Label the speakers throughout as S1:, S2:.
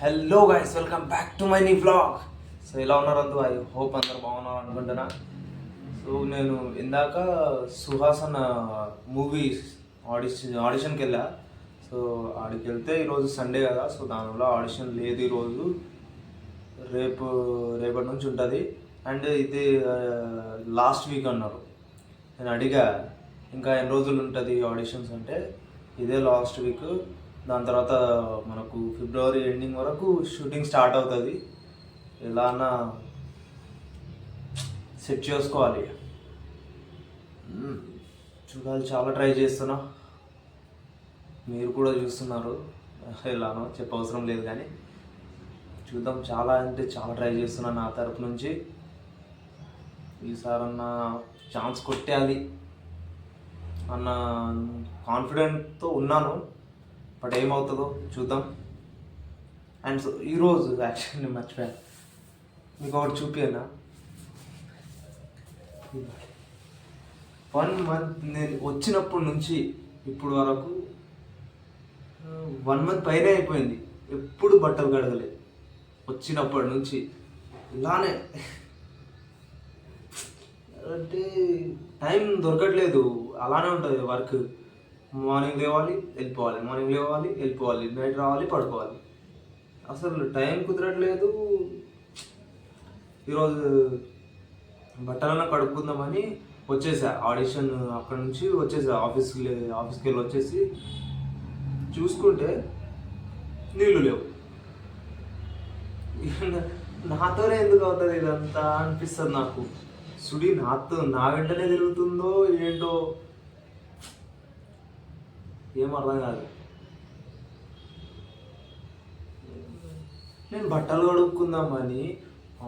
S1: Hello guys, welcome back to my new vlog. So ఎలా ఉన్నారు అందరూ? ఐ హోప్ అందరు బాగున్నారు అనుకుంటున్నా. సో నేను ఇందాక సుహాసన్ మూవీ ఆడిషన్కి వెళ్ళా. సో ఆడికి వెళ్తే ఈరోజు సండే కదా, సో దానివల్ల ఆడిషన్ లేదు ఈరోజు. రేపటి నుంచి ఉంటుంది. అండ్ ఇది లాస్ట్ వీక్ అన్నారు. నేను అడిగా ఇంకా ఎన్ని రోజులు ఉంటుంది ఆడిషన్స్ అంటే, ఇదే లాస్ట్ వీక్. దాని తర్వాత మనకు ఫిబ్రవరి ఎండింగ్ వరకు షూటింగ్ స్టార్ట్ అవుతుంది. ఎలా అన్నా సెట్ చేసుకోవాలి. చూడాలి, చాలా ట్రై చేస్తున్నా. మీరు కూడా చూస్తున్నారు. ఎలానో చెప్పవసరం లేదు కానీ చూద్దాం. చాలా అంటే చాలా ట్రై చేస్తున్నా నా తరపు నుంచి. ఈసారన్నా ఛాన్స్ కొట్టేయాలి అన్న కాన్ఫిడెంట్తో ఉన్నాను. బట్ ఏమవుతుందో చూద్దాం. అండ్ సో ఈరోజు యాక్చువల్లీ మర్చిపోయాను, మీకు ఒకటి చూపియనా. 1 month నేను వచ్చినప్పటి నుంచి ఇప్పుడు వరకు 1 month పైన అయిపోయింది. ఎప్పుడు బట్టలు కడగలేదు వచ్చినప్పటి నుంచి. ఇలానే అంటే టైం దొరకట్లేదు. అలానే ఉంటుంది వర్క్. మార్నింగ్ లేవాలి వెళ్ళిపోవాలి, మార్నింగ్ లేవాలి వెళ్ళిపోవాలి, నైట్ రావాలి పడుకోవాలి. అసలు టైం కుదరట్లేదు. ఈరోజు బట్టలన్నా కడుక్కుందామని వచ్చేసా. ఆడిషన్ అక్కడ నుంచి వచ్చేసా ఆఫీస్కి వెళ్ళి వచ్చేసి చూసుకుంటే నీళ్ళు లేవు. నాతోనే ఎందుకు అవుతుంది ఇదంతా అనిపిస్తుంది నాకు. సుడి నా వెంటనే తిరుగుతుందో ఏంటో ఏం అర్థం కాదు. నేను బట్టలు కడుక్కుందామని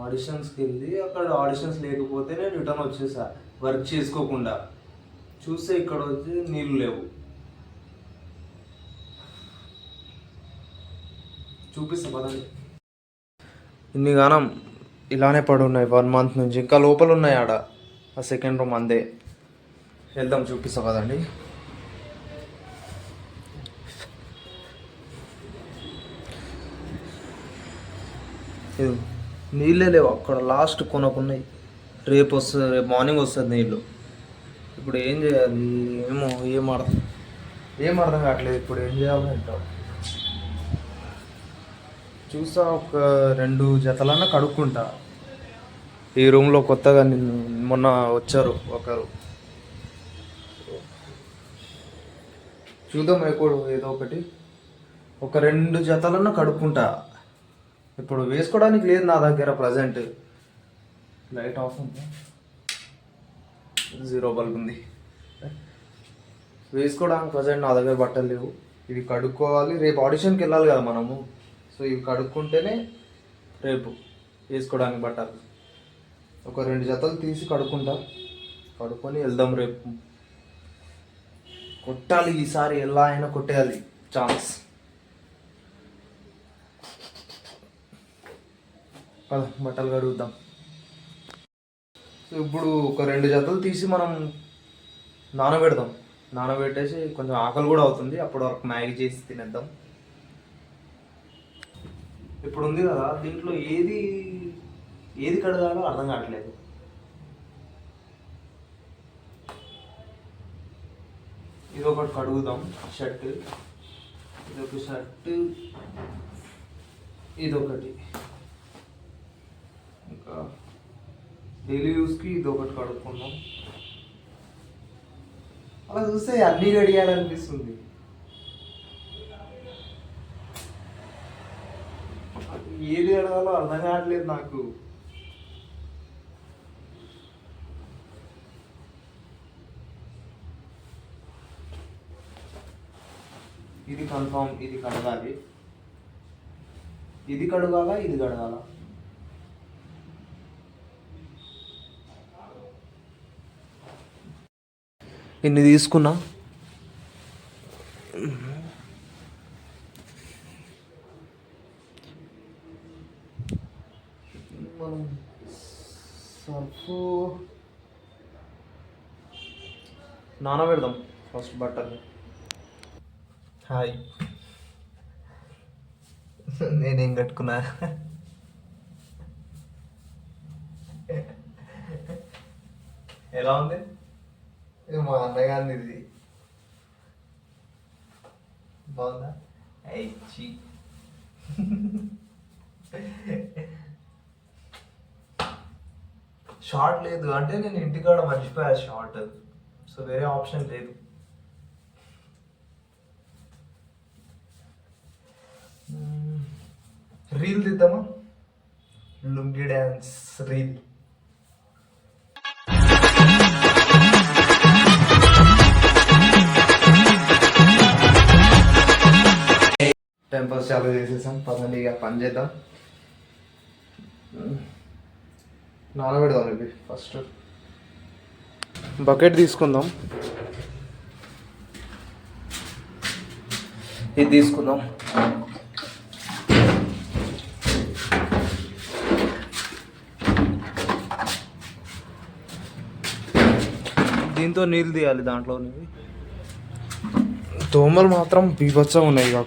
S1: ఆడిషన్స్కి వెళ్ళి అక్కడ ఆడిషన్స్ లేకపోతే నేను రిటర్న్ వచ్చేసా వర్క్ చేసుకోకుండా. చూస్తే ఇక్కడ వచ్చి నీళ్ళు లేవు. చూపిస్తా పదండి. ఇన్ని గానం ఇలానే పడి ఉన్నాయి 1 month నుంచి. ఇంకా లోపల ఉన్నాయి ఆడ, ఆ సెకండ్ రూమ్ అందే. వెళ్దాం, చూపిస్తా పదండి. నీళ్ళే లేవు అక్కడ, లాస్ట్ కొనుక్కున్నాయి. రేపు మార్నింగ్ వస్తుంది నీళ్ళు. ఇప్పుడు ఏం చేయాలి ఏమో, ఏం అర్థం కావట్లేదు. ఇప్పుడు ఏం చేయాలి అంటావు. చూసా, ఒక 2 జతలన్నా కడుక్కుంటా. ఈ రూమ్లో కొత్తగా మొన్న వచ్చారు ఒకరు. చూద్దాం ఎప్పుడు ఏదో ఒకటి. ఒక 2 జతలన్నా కడుక్కుంటా. ఇప్పుడు వేసుకోవడానికి లేదు నా దగ్గర ప్రజెంట్. లైట్ ఆఫ్ ఉంది, 0 బల్బ్ ఉంది. వేసుకోవడానికి ప్రజెంట్ నా దగ్గర బట్టలు లేవు. ఇవి కడుక్కోవాలి. రేపు ఆడిషన్కి వెళ్ళాలి కదా మనము. సో ఇవి కడుక్కుంటేనే రేపు వేసుకోవడానికి బట్టలు. ఒక 2 జతలు తీసి కడుక్కుంటా. కడుక్కొని వెళ్దాం రేపు. కొట్టాలి ఈసారి, ఎలా అయినా కొట్టేయాలి ఛాన్స్. బట్టలు కడుగుదాం. ఇప్పుడు ఒక 2 జతలు తీసి మనం నానబెడదాం. నానబెట్టేసి కొంచెం ఆకలి కూడా అవుతుంది. అప్పటి వరకు మ్యాగీ చేసి తినేద్దాం. ఇప్పుడు ఉంది కదా, దీంట్లో ఏది కడగాలో అర్థం కావట్లేదు. ఇది ఒకటి కడుగుదాం, షర్ట్. ఇదొక షర్ట్, ఇదొకటి. ఇంకా డైలీ యూస్కి ఇది ఒకటి కడుక్కుందాం. అలా చూస్తే అన్నీ కడిగాలనిపిస్తుంది. ఏది కడగాలో అర్థం కావట్లేదు నాకు. ఇది కన్ఫామ్, ఇది కడగాలి. ఇది కడగాలా, ఇది కడగాల. ఇన్ని తీసుకున్నా. మనం సర్ఫ్ నానబెడదాం ఫస్ట్ బట్టలు. హాయ్ నేనేం కట్టుకున్నా? ఎలా ఉంది? మా అన్నగారిది ఇది. బాగుందా? చీ. షార్ట్ లేదు అంటే నేను ఇంటికాడ మర్చిపోయా షార్ట్, సో వేరే ఆప్షన్ లేదు. రీల్ తీద్దామా? Lungi dance reel. టెంపల్స్ చాలా చేసేసాం, పదండి ఇక పని చేద్దాం. నానబెడదాం ఇవి. ఫస్ట్ బకెట్ తీసుకుందాం, ఇది తీసుకుందాం. దీంతో నీళ్ళు తీయాలి దాంట్లో. దోమలు మాత్రం బీభత్సంగా ఉన్నాయి. ఇక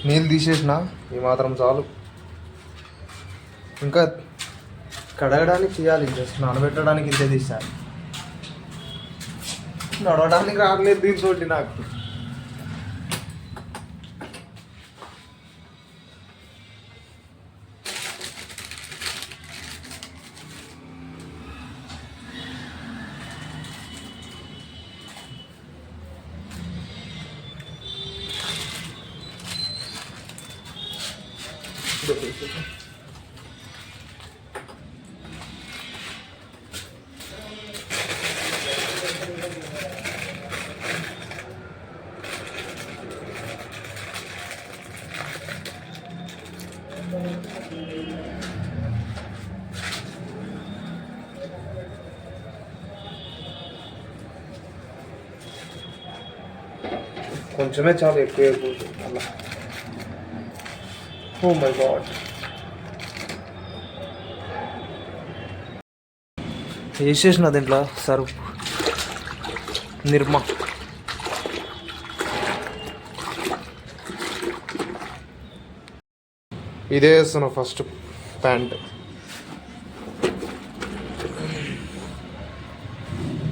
S1: నీళ్ళు తీసేసిన, ఈ మాత్రం చాలు. ఇంకా కడగడానికి తీయాలి, జస్ట్ నానబెట్టడానికి ఇంతే తీసాను. నడవడానికి రావట్లేదు దీంతో నాకు. కొంచెమే చాలు, ఎక్కువ అయిపోతుంది అలా. Oh my God. వేసేసిన దీంట్లో సర్ఫ్, నిర్మా. ఇదే వేస్తున్నా ఫస్ట్ ప్యాంట్,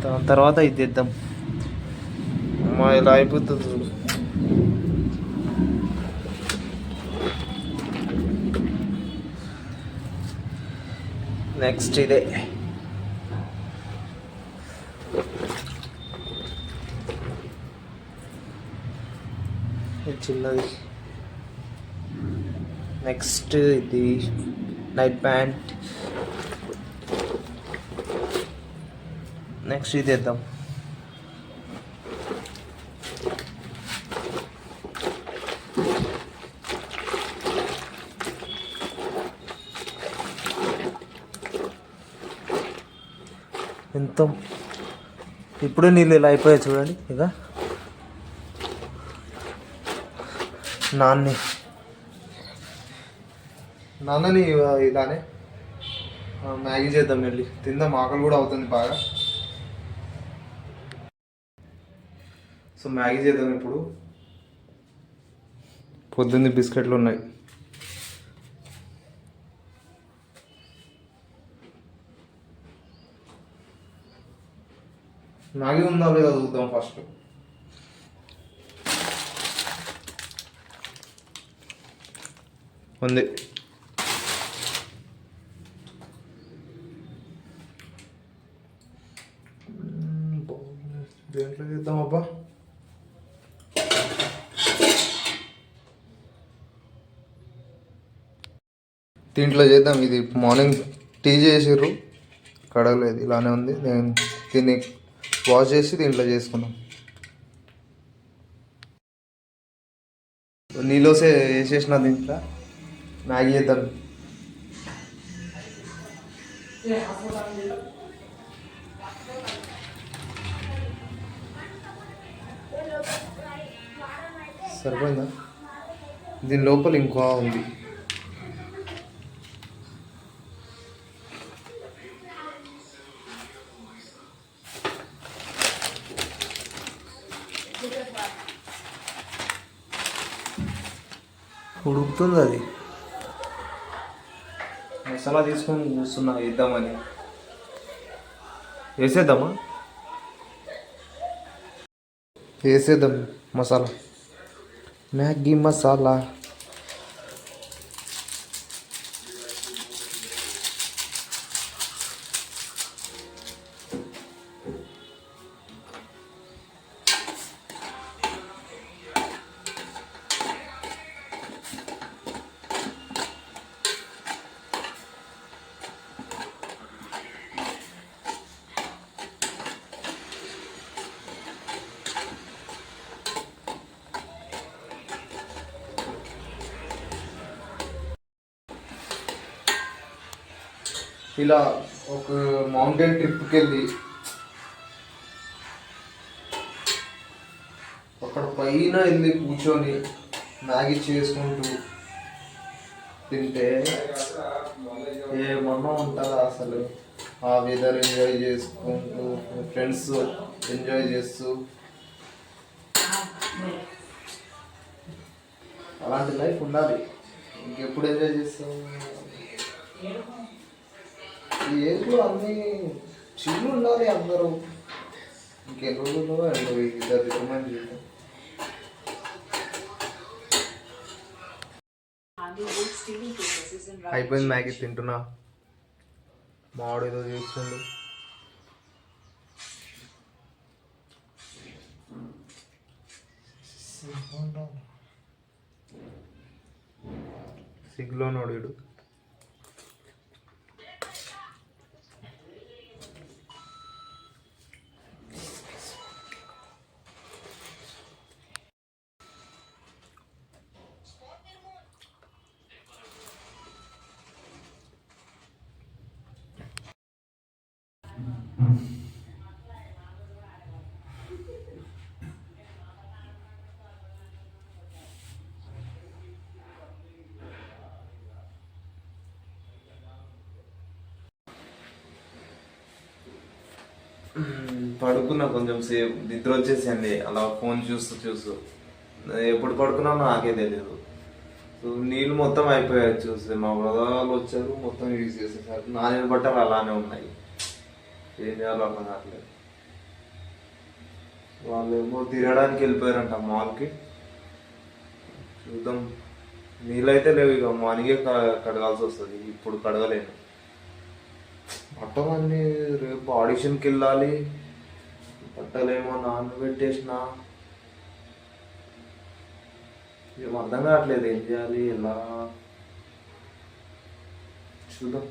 S1: దాని తర్వాత ఇది ఇద్దాం. అమ్మా ఇలా అయిపోతుంది చూడు. నెక్స్ట్ ఇదే. చిన్నది. నెక్స్ట్ ఇది నైట్ ప్యాంట్. నెక్స్ట్ ఇది వేద్దాం. ఎంత ఇప్పుడే నీళ్ళు ఇలా అయిపోయాయి చూడండి. ఇక నాన్నని ఇలానే మ్యాగీ చేద్దాం, వెళ్ళి తిందాం, ఆకలి కూడా అవుతుంది బాగా. సో మ్యాగీ చేద్దాం ఇప్పుడు. పొద్దున్న బిస్కెట్లు ఉన్నాయి. మ్యాగీ ఉందా లేదా చూద్దాం ఫస్ట్. ఉంది. దేంట్లో చేద్దాం అబ్బా? దీంట్లో చేద్దాం. ఇది మార్నింగ్ టీ చేసిర్రు, కడగలేదు, ఇలానే ఉంది. నేను దీన్ని వాష్ చేసి దీంట్లో చేసుకున్నాం. నీళ్ళోసే వేసేసిన దీంట్లో మ్యాగీ చేద్దాం. సరిపోయిందా? దీని లోపల ఇంకో ఉంది. ఉడుకుతుంది అది. మసాలా తీసుకొని చూస్తున్నా వేద్దామని. వేసేద్దామా? వేసేద్దాం మసాలా, మ్యాగీ మసాలా. ఇలా ఒక మౌంటైన్ ట్రిప్కి వెళ్ళి అక్కడ పైన వెళ్ళి కూర్చొని మ్యాగీ చేసుకుంటూ తింటే ఏమన్నా ఉంటుందా అసలు? ఆ వెదర్ ఎంజాయ్ చేసుకుంటూ ఫ్రెండ్స్ ఎంజాయ్ చేస్తూ, అలాంటి లైఫ్ ఉండాలి. ఇంకెప్పుడు ఎంజాయ్ చేస్తాం? ఈ ఏజ్లో అన్నీ చిల్లు ఉండాలి అందరూ. ఇంకెన్ని రోజుల్లో ఇద్దరు రికమెండ్ చేద్దాం. అయిపోయింది మ్యాగీ, తింటున్నా. మావాడు ఏదో చేస్తుండు. సిగ్లో నోడు. పడుకున్నా కొంచెం సేపు, నిద్ర వచ్చేసింది అలా ఫోన్ చూస్తూ. ఎప్పుడు పడుకున్నా నాకే తెలియదు. సో నీళ్ళు మొత్తం అయిపోయాయి. చూస్తే మా బ్రదర్ వాళ్ళు వచ్చారు, మొత్తం యూజ్ చేసేసారు. నా నీళ్ళు బట్టలు అలానే ఉన్నాయి. ఏం చేయాలో అర్థం కావట్లేదు. వాళ్ళు ఏమో తిరగడానికి వెళ్ళిపోయారంట మాల్కి. చూద్దాం. నీళ్ళైతే లేవు, ఇక మార్నింగే కడగాల్సి వస్తుంది. ఇప్పుడు కడగలేను. బట్టలన్నీ రేపు ఆడిషన్కి వెళ్ళాలి. బట్టలేమో నానబెట్టేసిన. ఏం అర్థం కావట్లేదు, ఏం చేయాలి, ఎలా? చూద్దాం.